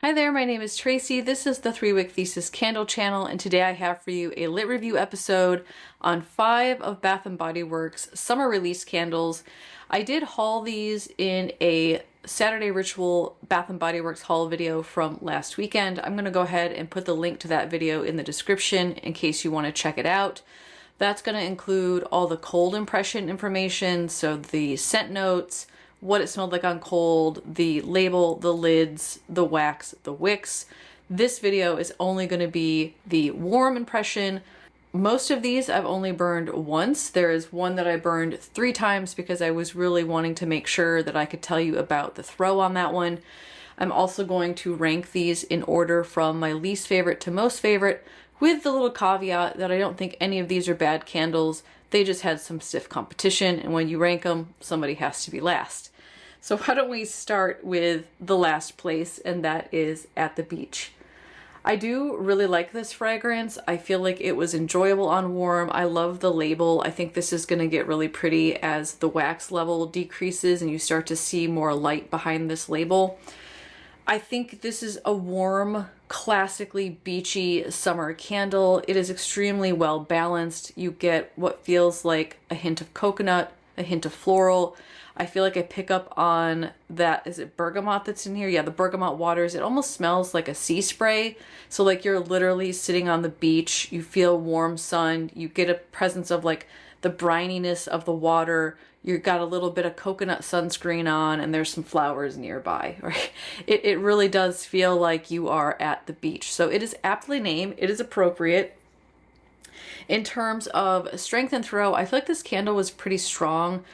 Hi there, my name is Tracy. This is the 3-Wick Thesis candle channel, and today I have for you a lit review episode on 5 of Bath & Body Works summer release candles. I did haul these in a Saturday Ritual Bath & Body Works haul video from last weekend. I'm going to go ahead and put the link to that video in the description in case you want to check it out. That's going to include all the cold impression information, so the scent notes, what it smelled like on cold, the label, the lids, the wax, the wicks. This video is only going to be the warm impression. Most of these I've only burned once. There is one that I burned 3 times because I was really wanting to make sure that I could tell you about the throw on that one. I'm also going to rank these in order from my least favorite to most favorite, with the little caveat that I don't think any of these are bad candles. They just had some stiff competition, and when you rank them, somebody has to be last. So why don't we start with the last place, and that is At the Beach. I do really like this fragrance. I feel like it was enjoyable on warm. I love the label. I think this is going to get really pretty as the wax level decreases and you start to see more light behind this label. I think this is a warm, classically beachy summer candle. It is extremely well balanced. You get what feels like a hint of coconut, a hint of floral. I feel like I pick up on that, is it bergamot that's in here? Yeah, the bergamot waters. It almost smells like a sea spray. So like you're literally sitting on the beach, you feel warm sun, you get a presence of like the brininess of the water, you got a little bit of coconut sunscreen on, and there's some flowers nearby, right? It really does feel like you are at the beach. So it is aptly named, it is appropriate. In terms of strength and throw, I feel like this candle was pretty strong.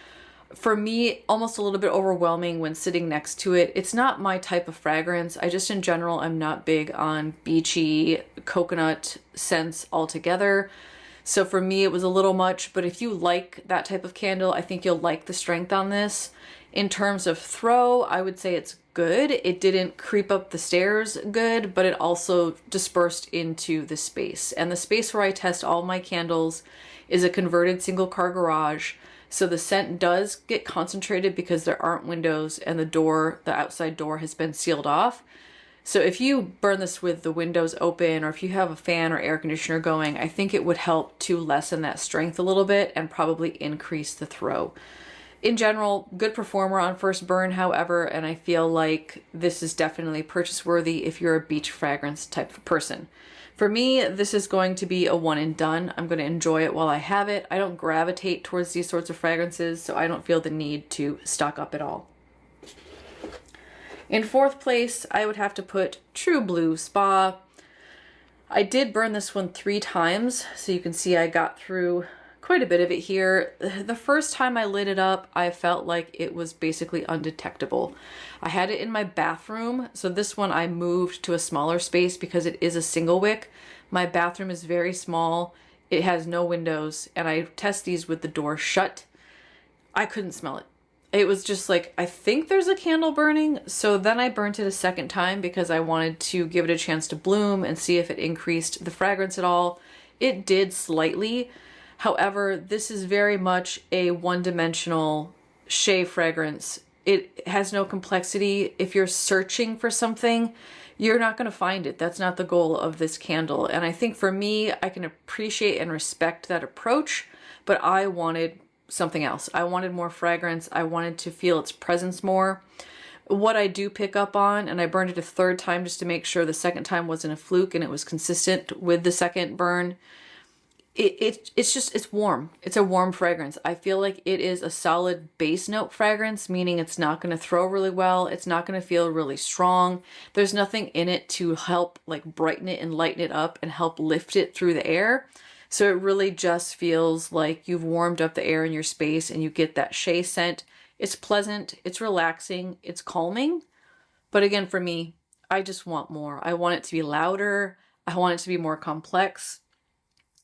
For me, almost a little bit overwhelming when sitting next to it. It's not my type of fragrance. I just, in general, I'm not big on beachy coconut scents altogether. So for me, it was a little much, but if you like that type of candle, I think you'll like the strength on this. In terms of throw, I would say it's good. It didn't creep up the stairs good, but it also dispersed into the space. And the space where I test all my candles is a converted single car garage. So the scent does get concentrated because there aren't windows and the outside door has been sealed off. So if you burn this with the windows open, or if you have a fan or air conditioner going, I think it would help to lessen that strength a little bit and probably increase the throw. In general, good performer on first burn, however, and I feel like this is definitely purchase worthy if you're a beach fragrance type of person. For me, this is going to be a one and done. I'm going to enjoy it while I have it. I don't gravitate towards these sorts of fragrances, so I don't feel the need to stock up at all. In 4th place, I would have to put True Blue Spa. I did burn this one 3 times, so you can see I got through quite a bit of it here. The first time I lit it up, I felt like it was basically undetectable. I had it in my bathroom, so this one I moved to a smaller space because it is a single wick. My bathroom is very small, it has no windows, and I test these with the door shut. I couldn't smell it. It was just like, I think there's a candle burning. So then I burnt it a second time because I wanted to give it a chance to bloom and see if it increased the fragrance at all. It did slightly. However, this is very much a one-dimensional shea fragrance. It has no complexity. If you're searching for something, you're not going to find it. That's not the goal of this candle. And I think for me, I can appreciate and respect that approach, but I wanted something else. I wanted more fragrance. I wanted to feel its presence more. What I do pick up on, and I burned it a 3rd time just to make sure the second time wasn't a fluke and it was consistent with the second burn, it's warm. It's a warm fragrance. I feel like it is a solid base note fragrance, meaning it's not going to throw really well. It's not going to feel really strong. There's nothing in it to help like brighten it and lighten it up and help lift it through the air. So it really just feels like you've warmed up the air in your space and you get that shea scent. It's pleasant, it's relaxing, it's calming. But again, for me, I just want more. I want it to be louder. I want it to be more complex.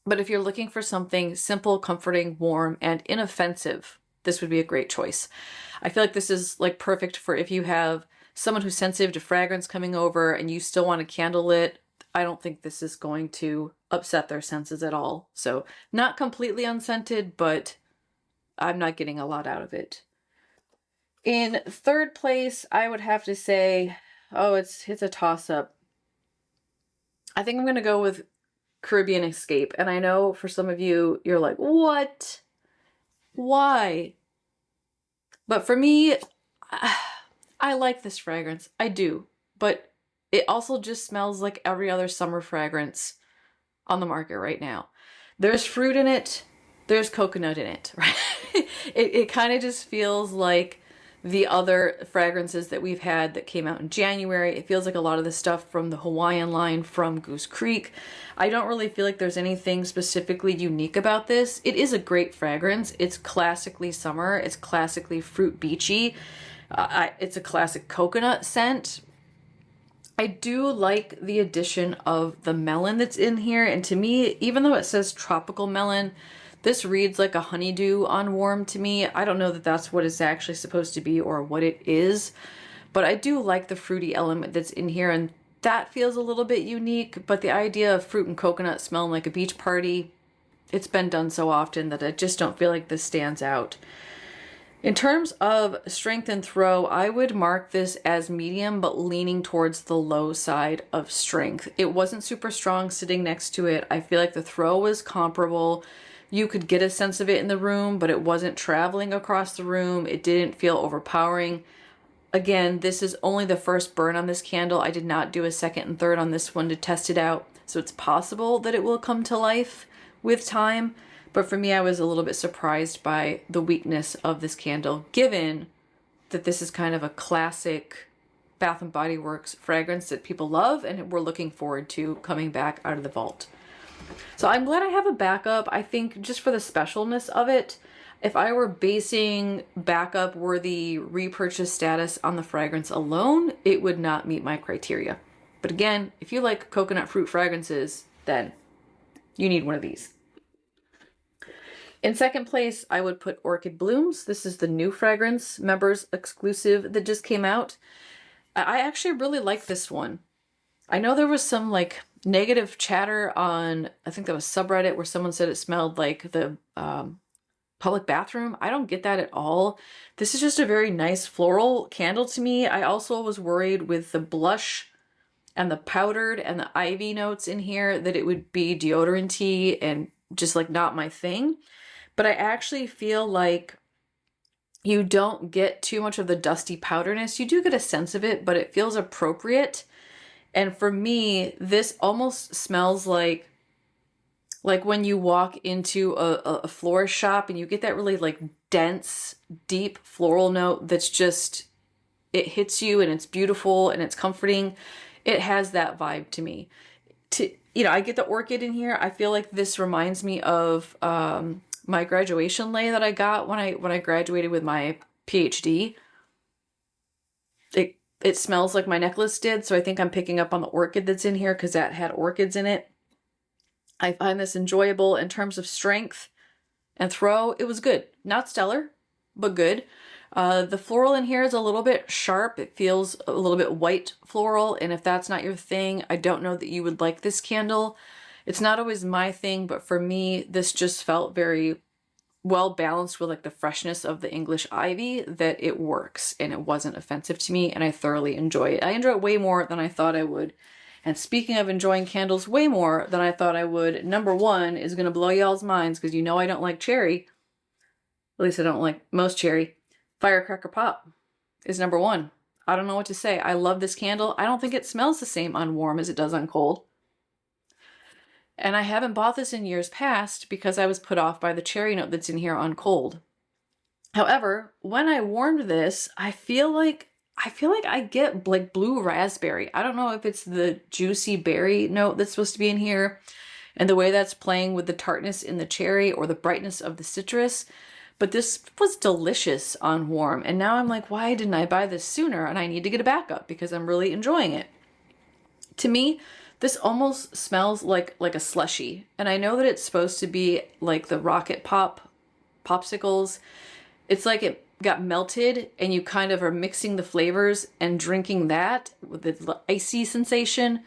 But if you're looking for something simple, comforting, warm, and inoffensive, this would be a great choice. I feel like this is like perfect for if you have someone who's sensitive to fragrance coming over and you still want a candle lit. I don't think this is going to upset their senses at all. So not completely unscented, but I'm not getting a lot out of it. In 3rd place, I would have to say Oh, it's a toss-up. I think I'm going to go with Caribbean Escape. And I know for some of you, you're like, what? Why? But for me, I like this fragrance. I do. But it also just smells like every other summer fragrance on the market right now. There's fruit in it. There's coconut in it, right? It kind of just feels like the other fragrances that we've had that came out in January. It feels like a lot of the stuff from the Hawaiian line from Goose Creek. I don't really feel like there's anything specifically unique about this. It is a great fragrance. It's classically summer. It's classically fruit beachy. It's a classic coconut scent. I do like the addition of the melon that's in here. And to me, even though it says tropical melon, this reads like a honeydew on warm to me. I don't know that that's what it's actually supposed to be or what it is, but I do like the fruity element that's in here, and that feels a little bit unique. But the idea of fruit and coconut smelling like a beach party, it's been done so often that I just don't feel like this stands out. In terms of strength and throw, I would mark this as medium, but leaning towards the low side of strength. It wasn't super strong sitting next to it. I feel like the throw was comparable. You could get a sense of it in the room, but it wasn't traveling across the room. It didn't feel overpowering. Again, this is only the first burn on this candle. I did not do a second and third on this one to test it out. So it's possible that it will come to life with time. But for me, I was a little bit surprised by the weakness of this candle, given that this is kind of a classic Bath & Body Works fragrance that people love and we're looking forward to coming back out of the vault. So I'm glad I have a backup. I think just for the specialness of it, if I were basing backup worthy repurchase status on the fragrance alone, it would not meet my criteria. But again, if you like coconut fruit fragrances, then you need one of these. In second place, I would put Orchid Blooms. This is the new fragrance members exclusive that just came out. I actually really like this one. I know there was some like negative chatter on, I think that was subreddit, where someone said it smelled like the public bathroom. I don't get that at all. This is just a very nice floral candle to me. I also was worried with the blush and the powdered and the ivy notes in here that it would be deodorant-y and just like not my thing. But I actually feel like you don't get too much of the dusty powderness. You do get a sense of it, but it feels appropriate. And for me, this almost smells like when you walk into a florist shop and you get that really like dense, deep floral note that's just, it hits you and it's beautiful and it's comforting. It has that vibe to me. I get the orchid in here. I feel like this reminds me of my graduation lei that I got when I graduated with my PhD. It smells like my necklace did, so I think I'm picking up on the orchid that's in here because that had orchids in it. I find this enjoyable in terms of strength and throw. It was good. Not stellar, but good. The floral in here is a little bit sharp. It feels a little bit white floral, and if that's not your thing, I don't know that you would like this candle. It's not always my thing, but for me, this just felt very well balanced with like the freshness of the English ivy, that it works and it wasn't offensive to me, and I thoroughly enjoy it. I enjoy it way more than I thought I would. And speaking of enjoying candles way more than I thought I would, number one is going to blow y'all's minds because you know I don't like cherry. At least I don't like most cherry. Firecracker Pop is number one. I don't know what to say. I love this candle. I don't think it smells the same on warm as it does on cold. And I haven't bought this in years past because I was put off by the cherry note that's in here on cold. However, when I warmed this, I feel like I get like blue raspberry. I don't know if it's the juicy berry note that's supposed to be in here and the way that's playing with the tartness in the cherry or the brightness of the citrus, but this was delicious on warm. And now I'm like, why didn't I buy this sooner? And I need to get a backup because I'm really enjoying it. To me, this almost smells like a slushy. And I know that it's supposed to be like the Rocket Pop popsicles. It's like it got melted and you kind of are mixing the flavors and drinking that with the icy sensation.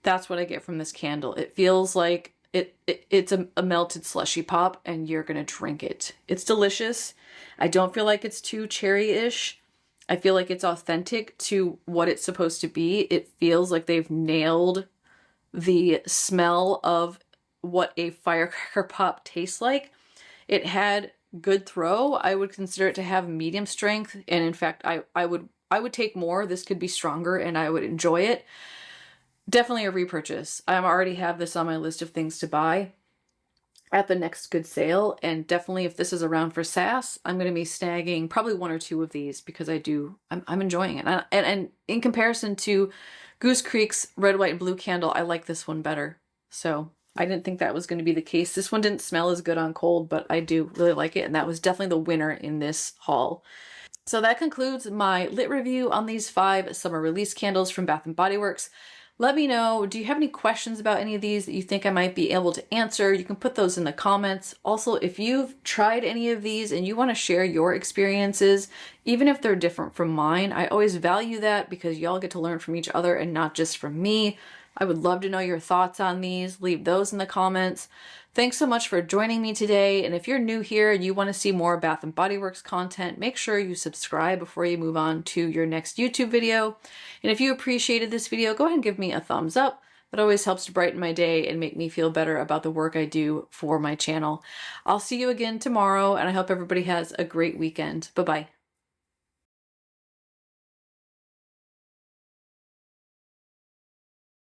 That's what I get from this candle. It feels like it's a melted slushy pop and you're gonna drink it. It's delicious. I don't feel like it's too cherry-ish. I feel like it's authentic to what it's supposed to be. It feels like they've nailed the smell of what a Firecracker Pop tastes like. It had good throw. I would consider it to have medium strength, and in fact, I would take more. This could be stronger and I would enjoy it. Definitely a repurchase. I already have this on my list of things to buy at the next good sale, and definitely if this is around for SAS, I'm going to be snagging probably 1 or 2 of these because I'm enjoying it. And in comparison to Goose Creek's red, white, and blue candle, I like this one better. So I didn't think that was going to be the case. This one didn't smell as good on cold, but I do really like it, and that was definitely the winner in this haul. So that concludes my lit review on these 5 summer release candles from Bath & Body Works. Let me know, do you have any questions about any of these that you think I might be able to answer? You can put those in the comments. Also, if you've tried any of these and you want to share your experiences, even if they're different from mine, I always value that because y'all get to learn from each other and not just from me. I would love to know your thoughts on these. Leave those in the comments. Thanks so much for joining me today. And if you're new here and you want to see more Bath & Body Works content, make sure you subscribe before you move on to your next YouTube video. And if you appreciated this video, go ahead and give me a thumbs up. That always helps to brighten my day and make me feel better about the work I do for my channel. I'll see you again tomorrow, and I hope everybody has a great weekend. Bye-bye.